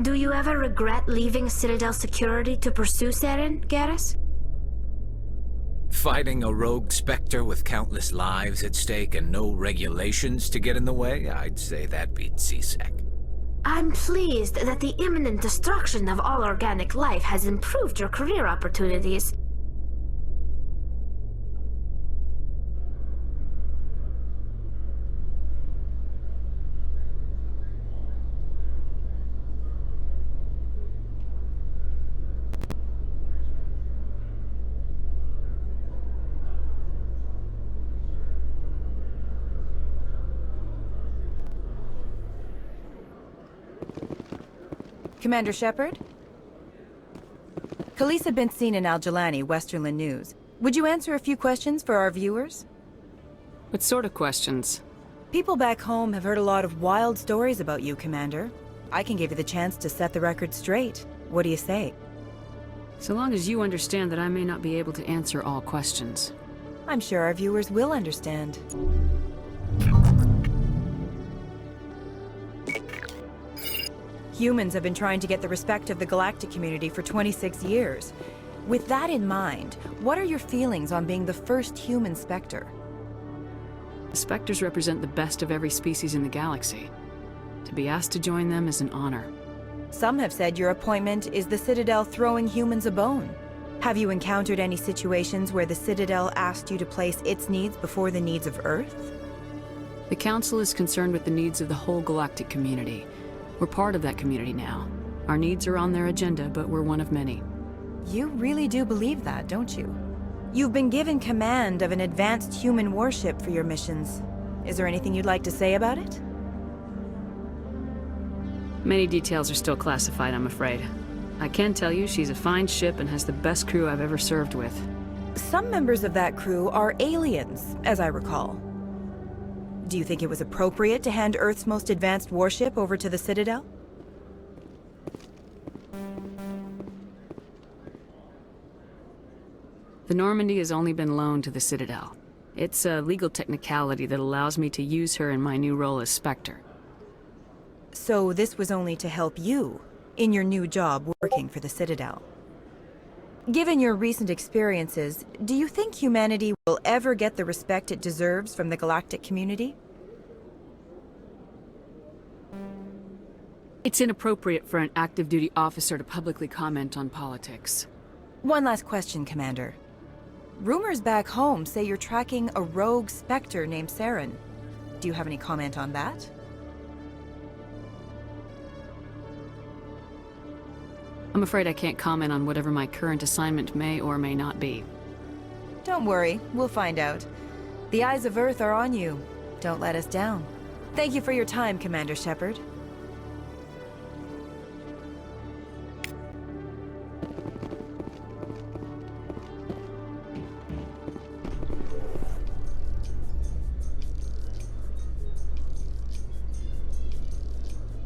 Do you ever regret leaving Citadel security to pursue Saren, Garrus? Fighting a rogue Spectre with countless lives at stake and no regulations to get in the way? I'd say that beats C-Sec. I'm pleased that the imminent destruction of all organic life has improved your career opportunities. Commander Shepard? Khalees had been seen in Al-Jalani, Westerland News. Would you answer a few questions for our viewers? What sort of questions? People back home have heard a lot of wild stories about you, Commander. I can give you the chance to set the record straight. What do you say? So long as you understand that I may not be able to answer all questions. I'm sure our viewers will understand. Humans have been trying to get the respect of the galactic community for 26 years. With that in mind, what are your feelings on being the first human Spectre? The Spectres represent the best of every species in the galaxy. To be asked to join them is an honor. Some have said your appointment is the Citadel throwing humans a bone. Have you encountered any situations where the Citadel asked you to place its needs before the needs of Earth? The Council is concerned with the needs of the whole galactic community. We're part of that community now. Our needs are on their agenda, but we're one of many. You really do believe that, don't you? You've been given command of an advanced human warship for your missions. Is there anything you'd like to say about it? Many details are still classified, I'm afraid. I can tell you she's a fine ship and has the best crew I've ever served with. Some members of that crew are aliens, as I recall. Do you think it was appropriate to hand Earth's most advanced warship over to the Citadel? The Normandy has only been loaned to the Citadel. It's a legal technicality that allows me to use her in my new role as Spectre. So this was only to help you in your new job working for the Citadel. Given your recent experiences, do you think humanity will ever get the respect it deserves from the galactic community? It's inappropriate for an active duty officer to publicly comment on politics. One last question, Commander. Rumors back home say you're tracking a rogue Spectre named Saren. Do you have any comment on that? I'm afraid I can't comment on whatever my current assignment may or may not be. Don't worry, we'll find out. The eyes of Earth are on you. Don't let us down. Thank you for your time, Commander Shepard.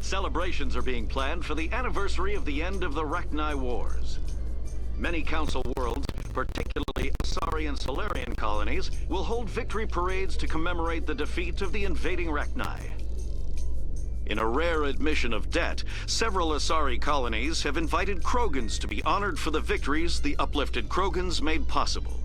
Celebrations are being planned for the anniversary of the end of the Rachni Wars. Many Council worlds, particularly Asari and Solarian colonies, will hold victory parades to commemorate the defeat of the invading Rachni. In a rare admission of debt, several Asari colonies have invited Krogans to be honored for the victories the uplifted Krogans made possible.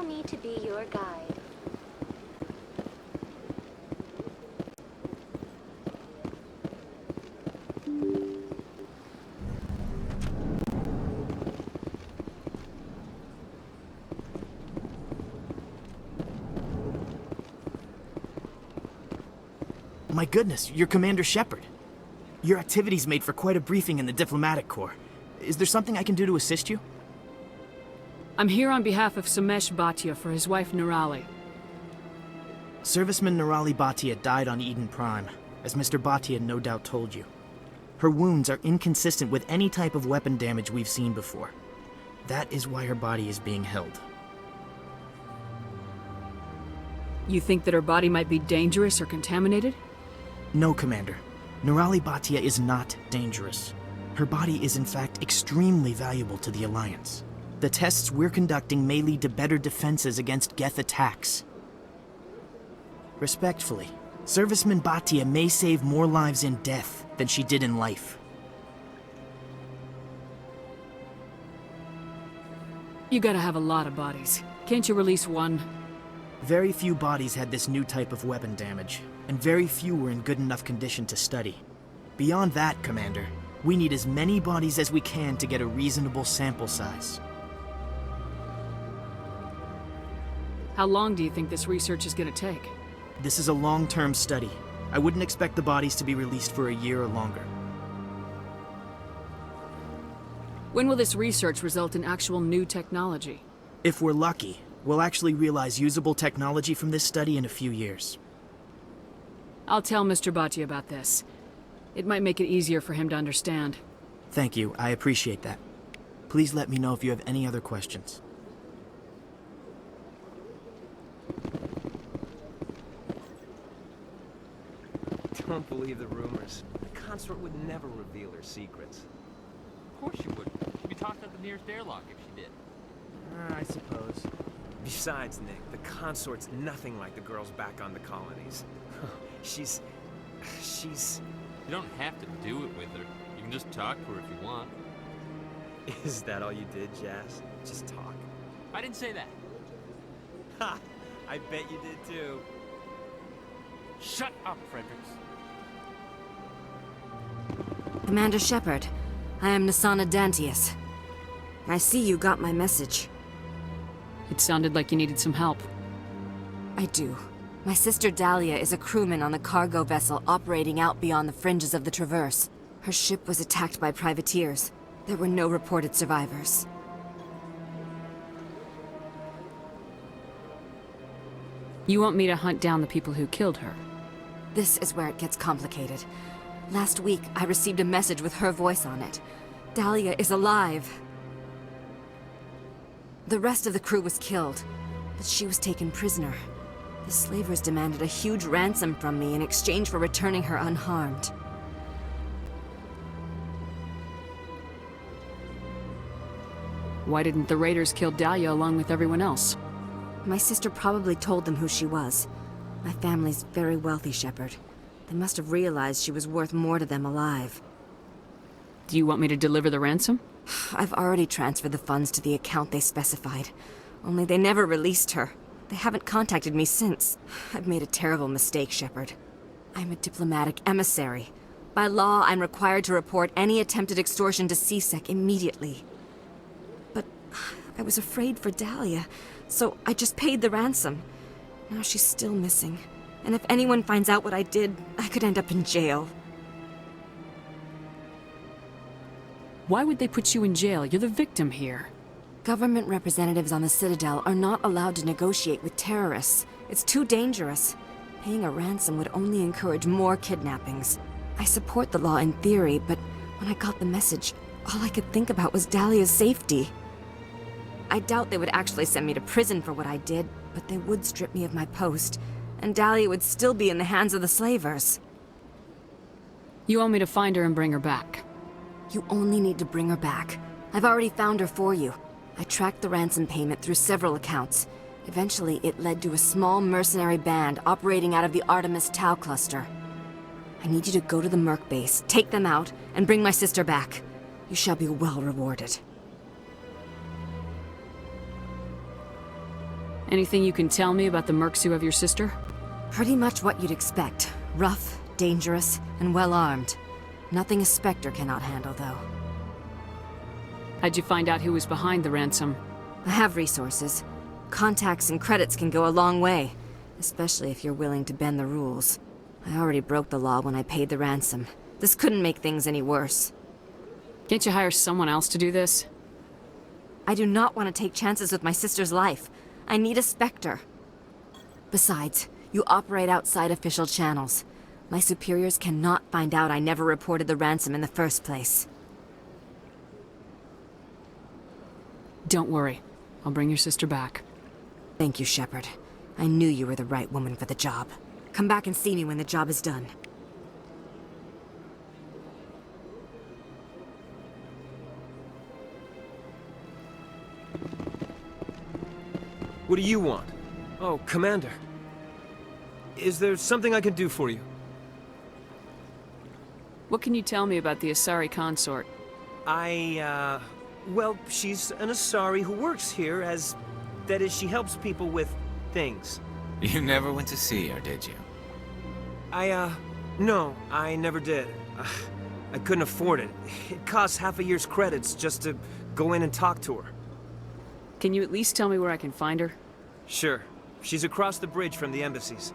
allow me to be your guide. My goodness, you're Commander Shepard. Your activities made for quite a briefing in the Diplomatic Corps. Is there something I can do to assist you? I'm here on behalf of Samesh Bhatia for his wife Nirali. Serviceman Nirali Bhatia died on Eden Prime, as Mr. Bhatia no doubt told you. Her wounds are inconsistent with any type of weapon damage we've seen before. That is why her body is being held. You think that her body might be dangerous or contaminated? No, Commander. Nirali Bhatia is not dangerous. Her body is in fact extremely valuable to the Alliance. The tests we're conducting may lead to better defenses against Geth attacks. Respectfully, Serviceman Bhatia may save more lives in death than she did in life. You gotta have a lot of bodies. Can't you release one? Very few bodies had this new type of weapon damage, and very few were in good enough condition to study. Beyond that, Commander, we need as many bodies as we can to get a reasonable sample size. How long do you think this research is gonna take? This is a long-term study. I wouldn't expect the bodies to be released for a year or longer. When will this research result in actual new technology? If we're lucky, we'll actually realize usable technology from this study in a few years. I'll tell Mr. Bhatia about this. It might make it easier for him to understand. Thank you, I appreciate that. Please let me know if you have any other questions. Don't believe the rumors. The consort would never reveal her secrets. Of course she would. She'd be tossed out the nearest airlock if she did. I suppose. Besides, Nick, the consort's nothing like the girls back on the colonies. She's... You don't have to do it with her. You can just talk to her if you want. Is that all you did, Jazz? Just talk? I didn't say that. Ha! I bet you did too. Shut up, Fredericks. Commander Shepard, I am Nasana Dantius. I see you got my message. It sounded like you needed some help. I do. My sister Dahlia is a crewman on a cargo vessel operating out beyond the fringes of the Traverse. Her ship was attacked by privateers. There were no reported survivors. You want me to hunt down the people who killed her? This is where it gets complicated. Last week, I received a message with her voice on it. Dahlia is alive. The rest of the crew was killed, but she was taken prisoner. The slavers demanded a huge ransom from me in exchange for returning her unharmed. Why didn't the raiders kill Dahlia along with everyone else? My sister probably told them who she was. My family's very wealthy, Shepard. They must have realized she was worth more to them alive. Do you want me to deliver the ransom? I've already transferred the funds to the account they specified. Only they never released her. They haven't contacted me since. I've made a terrible mistake, Shepard. I'm a diplomatic emissary. By law, I'm required to report any attempted extortion to CSEC immediately. But I was afraid for Dahlia, so I just paid the ransom. Now she's still missing. And if anyone finds out what I did, I could end up in jail. Why would they put you in jail? You're the victim here. Government representatives on the Citadel are not allowed to negotiate with terrorists. It's too dangerous. Paying a ransom would only encourage more kidnappings. I support the law in theory, but when I got the message, all I could think about was Dahlia's safety. I doubt they would actually send me to prison for what I did, but they would strip me of my post, and Dahlia would still be in the hands of the slavers. You want me to find her and bring her back? You only need to bring her back. I've already found her for you. I tracked the ransom payment through several accounts. Eventually, it led to a small mercenary band operating out of the Artemis Tau cluster. I need you to go to the Merc base, take them out, and bring my sister back. You shall be well rewarded. Anything you can tell me about the mercs who have your sister? Pretty much what you'd expect. Rough, dangerous, and well-armed. Nothing a Spectre cannot handle, though. How'd you find out who was behind the ransom? I have resources. Contacts and credits can go a long way, especially if you're willing to bend the rules. I already broke the law when I paid the ransom. This couldn't make things any worse. Can't you hire someone else to do this? I do not want to take chances with my sister's life. I need a Spectre. Besides, you operate outside official channels. My superiors cannot find out I never reported the ransom in the first place. Don't worry. I'll bring your sister back. Thank you, Shepard. I knew you were the right woman for the job. Come back and see me when the job is done. What do you want? Oh, Commander. Is there something I can do for you? What can you tell me about the Asari consort? Well, she's an Asari who works here as... That is, she helps people with things. You never went to see her, did you? No, I never did. I couldn't afford it. It costs half a year's credits just to go in and talk to her. Can you at least tell me where I can find her? Sure. She's across the bridge from the embassies.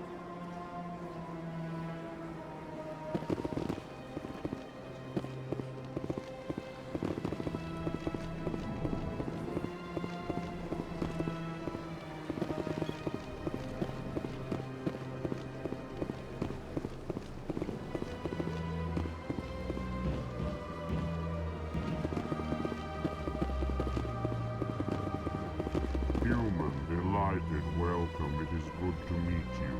Human, delighted, welcome. It is good to meet you.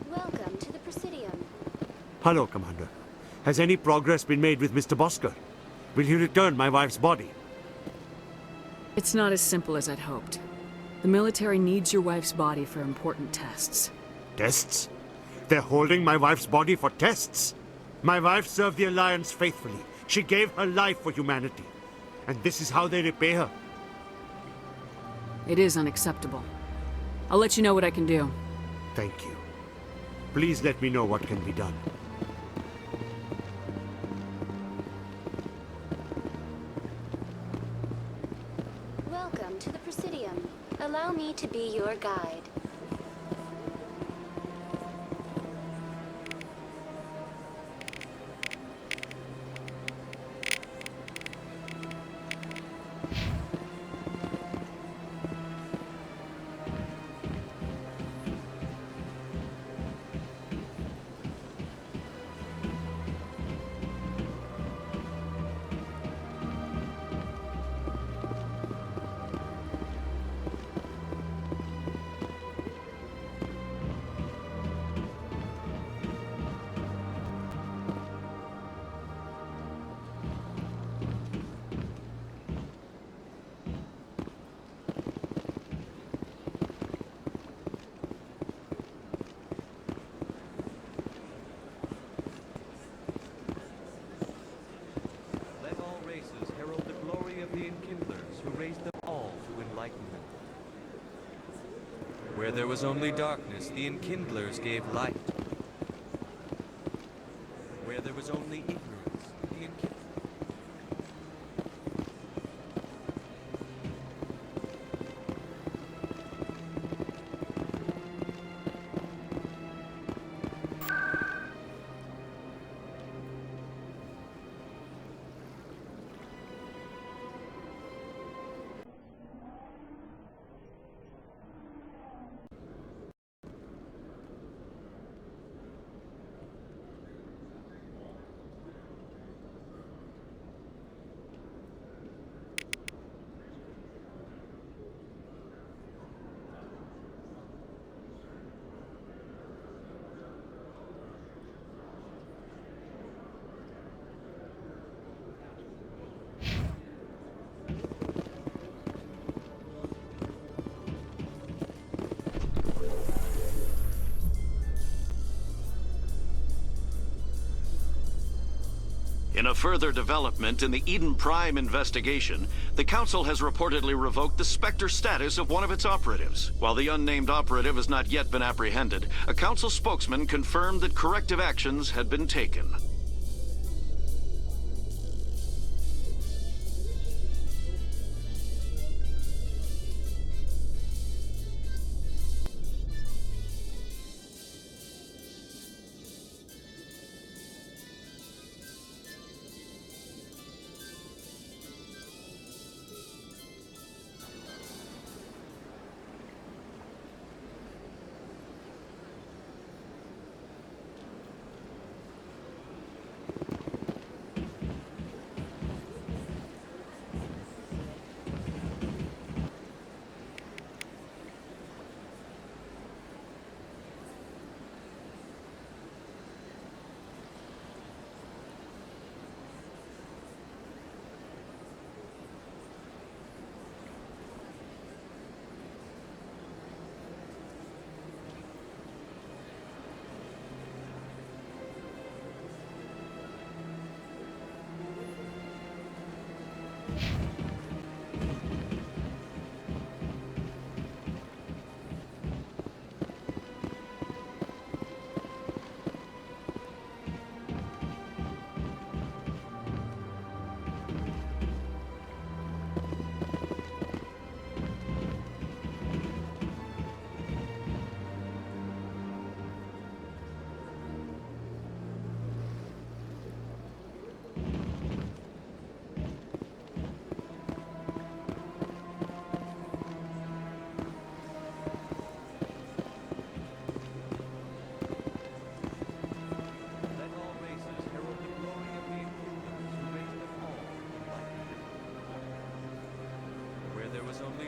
Welcome to the Presidium. Hello, Commander. Has any progress been made with Mr. Bosker? Will he return my wife's body? It's not as simple as I'd hoped. The military needs your wife's body for important tests. Tests? They're holding my wife's body for tests? My wife served the Alliance faithfully. She gave her life for humanity. And this is how they repay her. It is unacceptable. I'll let you know what I can do. Thank you. Please let me know what can be done. Welcome to the Presidium. Allow me to be your guide. Where there was only darkness, the Enkindlers gave light. Where there was only ignorance, the Enkindlers... In a further development in the Eden Prime investigation, the Council has reportedly revoked the Spectre status of one of its operatives. While the unnamed operative has not yet been apprehended, a Council spokesman confirmed that corrective actions had been taken.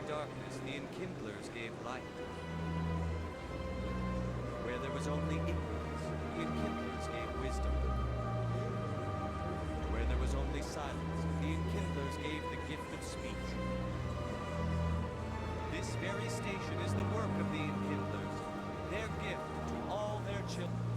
Darkness, the Enkindlers gave light. Where there was only ignorance, the Enkindlers gave wisdom. Where there was only silence, the Enkindlers gave the gift of speech. This very station is the work of the Enkindlers, their gift to all their children.